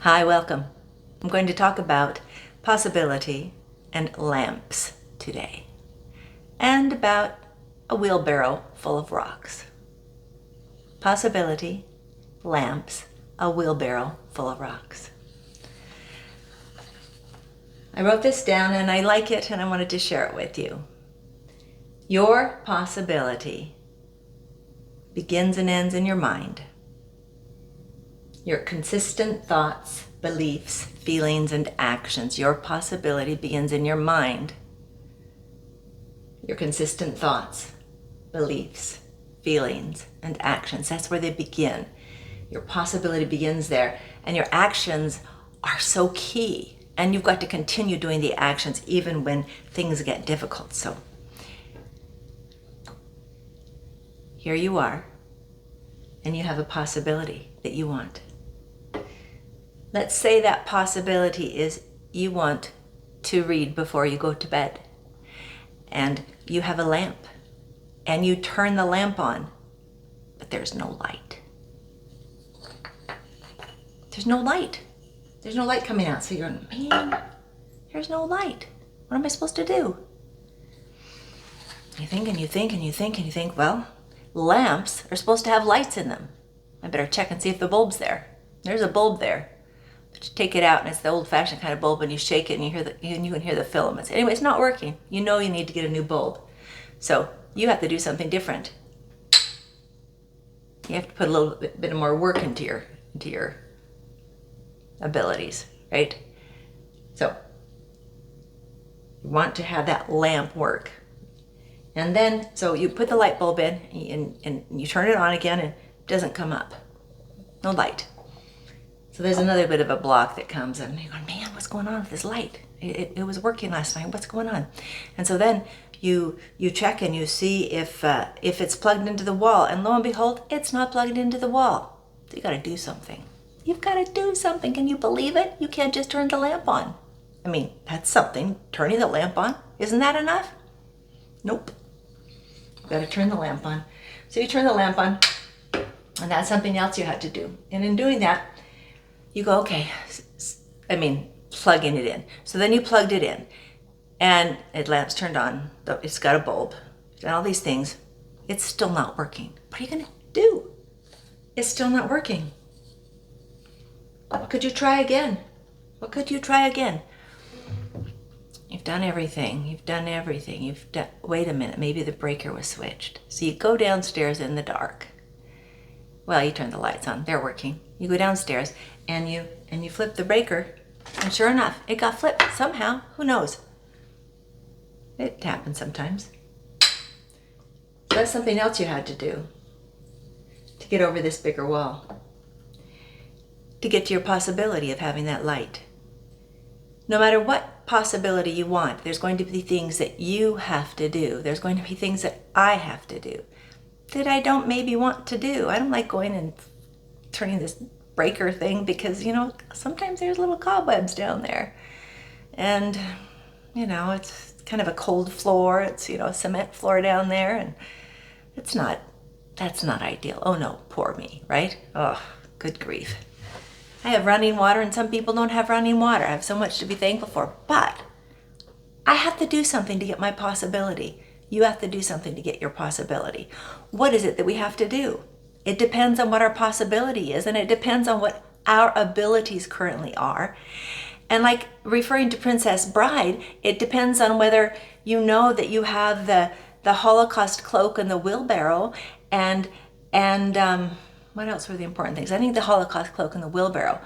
Hi, welcome. I'm going to talk about possibility and lamps today, and about a wheelbarrow full of rocks. Possibility, lamps, a wheelbarrow full of rocks. I wrote this down and I like it and I wanted to share it with you. Your possibility begins and ends in your mind. Your consistent thoughts, beliefs, feelings, and actions. Your possibility begins in your mind. Your consistent thoughts, beliefs, feelings, and actions. That's where they begin. Your possibility begins there, and your actions are so key. And you've got to continue doing the actions even when things get difficult. So here you are, and you have a possibility that you want. Let's say that possibility is you want to read before you go to bed, and you have a lamp, and you turn the lamp on, but there's no light. There's no light. There's no light coming out. So you're going, man, there's no light. What am I supposed to do? You think and you think and you think and you think, well, lamps are supposed to have lights in them. I better check and see if the bulb's there. There's a bulb there. But you take it out and it's the old-fashioned kind of bulb, and you shake it and you can hear the filaments. Anyway, it's not working. You know you need to get a new bulb. So you have to do something different. You have to put a little bit more work into your abilities, right? So you want to have that lamp work. And then, so you put the light bulb in and you turn it on again and it doesn't come up. No light. So there's another bit of a block that comes and you're going, man, what's going on with this light? It was working last night. What's going on? And so then you check and you see if it's plugged into the wall, and lo and behold, it's not plugged into the wall. So you got to do something. You've got to do something. Can you believe it? You can't just turn the lamp on. I mean, that's something. Turning the lamp on. Isn't that enough? Nope. You've got to turn the lamp on. So you turn the lamp on, and that's something else you had to do. And in doing that, you go, okay, plugging it in. So then you plugged it in, and the lamp's turned on. It's got a bulb and all these things. It's still not working. What are you going to do? It's still not working. What could you try again? What could you try again? You've done everything. Wait a minute, maybe the breaker was switched. So you go downstairs in the dark. Well, you turn the lights on, they're working. You go downstairs and you flip the breaker, and sure enough, it got flipped somehow. Who knows? It happens sometimes. So that's something else you had to do to get over this bigger wall, to get to your possibility of having that light. No matter what possibility you want, there's going to be things that you have to do. There's going to be things that I have to do that I don't maybe want to do. I don't like going and turning this breaker thing because, sometimes there's little cobwebs down there. And, it's kind of a cold floor. It's, a cement floor down there, and that's not ideal. Oh no, poor me, right? Oh, good grief. I have running water and some people don't have running water. I have so much to be thankful for, but I have to do something to get my possibility. You have to do something to get your possibility. What is it that we have to do? It depends on what our possibility is, and it depends on what our abilities currently are. And like referring to Princess Bride, it depends on whether you know that you have the Holocaust cloak and the wheelbarrow, and what else were the important things? I think the Holocaust cloak and the wheelbarrow.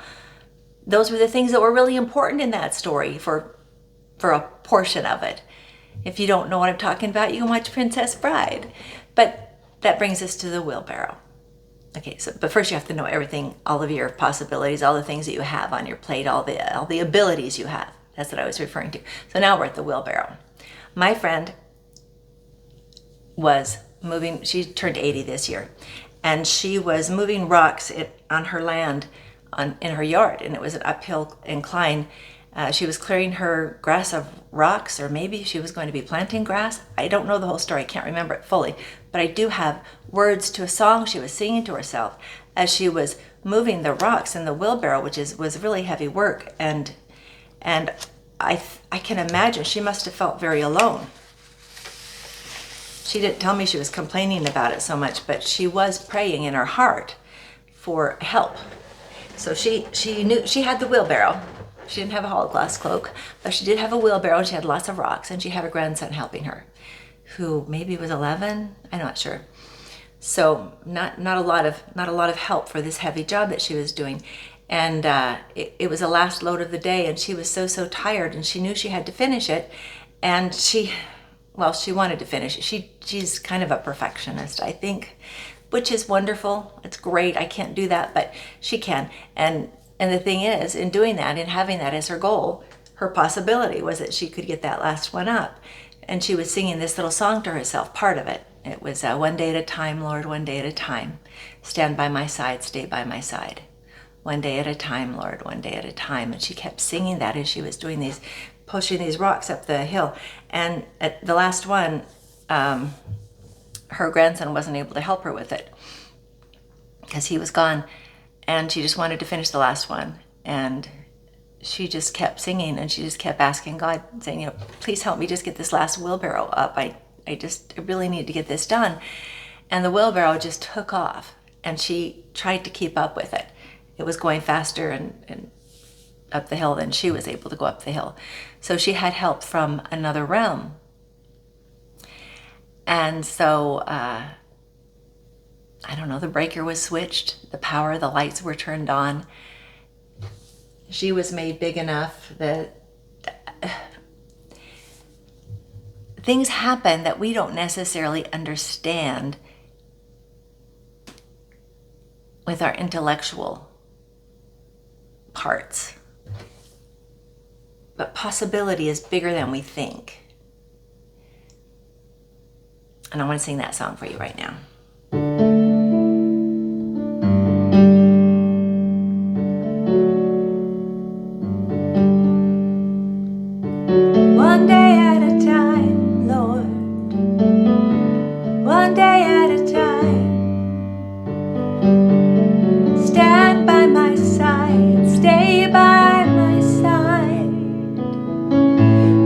Those were the things that were really important in that story for a portion of it. If you don't know what I'm talking about, you can watch Princess Bride. But that brings us to the wheelbarrow. Okay, but first you have to know everything, all of your possibilities, all the things that you have on your plate, all the abilities you have. That's what I was referring to. So now we're at the wheelbarrow. My friend was moving, she turned 80 this year, and she was moving rocks on her land in her yard, and it was an uphill incline. She was clearing her grass of rocks, or maybe she was going to be planting grass. I don't know the whole story. I can't remember it fully. But I do have words to a song she was singing to herself as she was moving the rocks in the wheelbarrow, which was really heavy work. And I can imagine she must have felt very alone. She didn't tell me she was complaining about it so much, but she was praying in her heart for help. So she knew she had the wheelbarrow. She didn't have a Holocaust cloak, but she did have a wheelbarrow, and she had lots of rocks, and she had her grandson helping her, who maybe was 11. I'm not sure. So not a lot of help for this heavy job that she was doing. And it was the last load of the day, and she was so tired, and she knew she had to finish it. And she wanted to finish it. She's kind of a perfectionist, I think, which is wonderful. It's great. I can't do that, but she can. And the thing is, in doing that, in having that as her goal, her possibility was that she could get that last one up. And she was singing this little song to herself, part of it. It was one day at a time, Lord, one day at a time. Stand by my side, stay by my side. One day at a time, Lord, one day at a time. And she kept singing that as she was doing pushing these rocks up the hill. And at the last one, her grandson wasn't able to help her with it because he was gone. And she just wanted to finish the last one. And she just kept singing, and she just kept asking God, saying, please help me just get this last wheelbarrow up. I really need to get this done. And the wheelbarrow just took off, and she tried to keep up with it. It was going faster and up the hill than she was able to go up the hill. So she had help from another realm. And so, I don't know, the breaker was switched, the power, the lights were turned on. She was made big enough that things happen that we don't necessarily understand with our intellectual parts. But possibility is bigger than we think. And I want to sing that song for you right now. One day at a time, Lord. One day at a time. Stand by my side, stay by my side.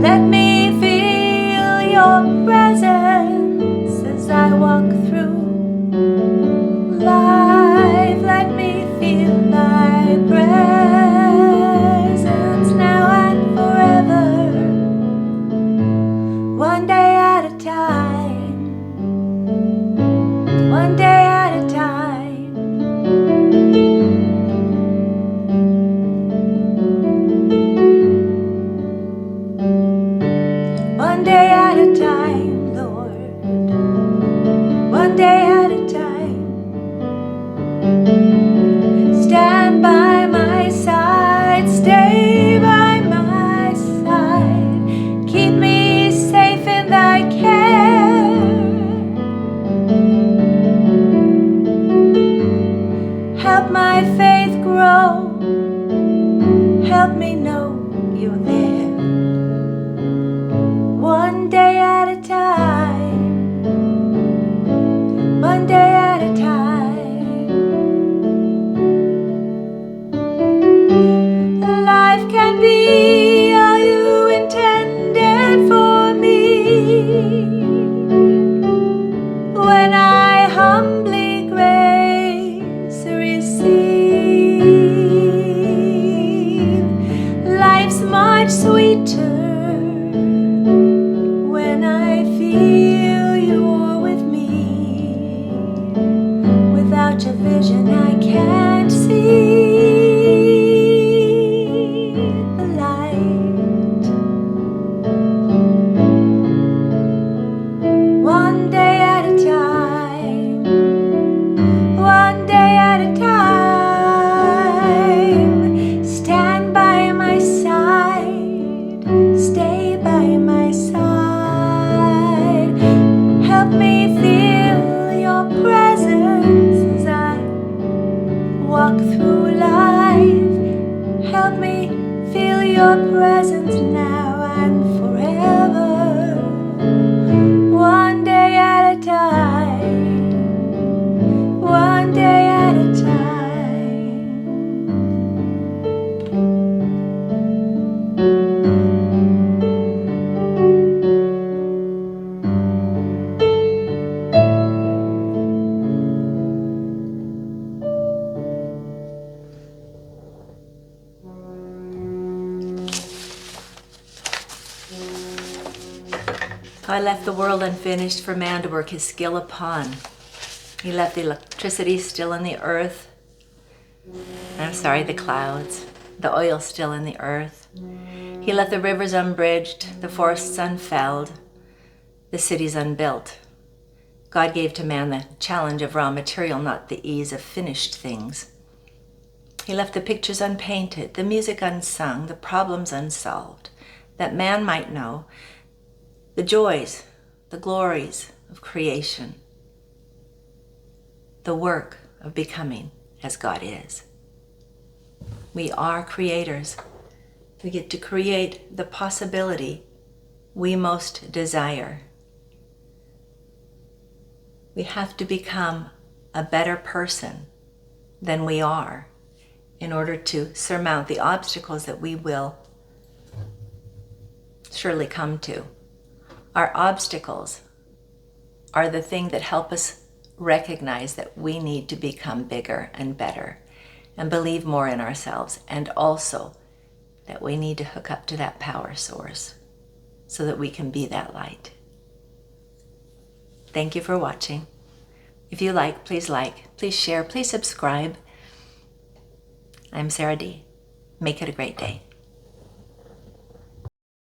Let me feel your presence as I walk through life. Let me feel thy presence now and forever. One day at a time. One day at a time. One day at a time, Lord. One day at a time. Stand by my side, stay by my side. Keep me safe in thy care. Help my faith grow. Help me know you're there. One day at a time. One day at a time. Life can be all you intended for me when I humbly grace receive. Life's much sweeter when I feel you're with me. Without your vision I can't see the light. One day at a time. One day at a time. Stand by my side, stay by my side. Help me feel your presence as I walk through life. Help me feel your presence now and forever. One day at a time. One day at a time. I left the world unfinished for man to work his skill upon. He left the electricity still in the earth. The clouds. The oil still in the earth. He left the rivers unbridged, the forests unfelled, the cities unbuilt. God gave to man the challenge of raw material, not the ease of finished things. He left the pictures unpainted, the music unsung, the problems unsolved, that man might know the joys, the glories of creation, the work of becoming as God is. We are creators. We get to create the possibility we most desire. We have to become a better person than we are in order to surmount the obstacles that we will surely come to. Our obstacles are the thing that help us recognize that we need to become bigger and better and believe more in ourselves, and also that we need to hook up to that power source so that we can be that light. Thank you for watching. If you like, please share, please subscribe. I'm Sarah D. Make it a great day.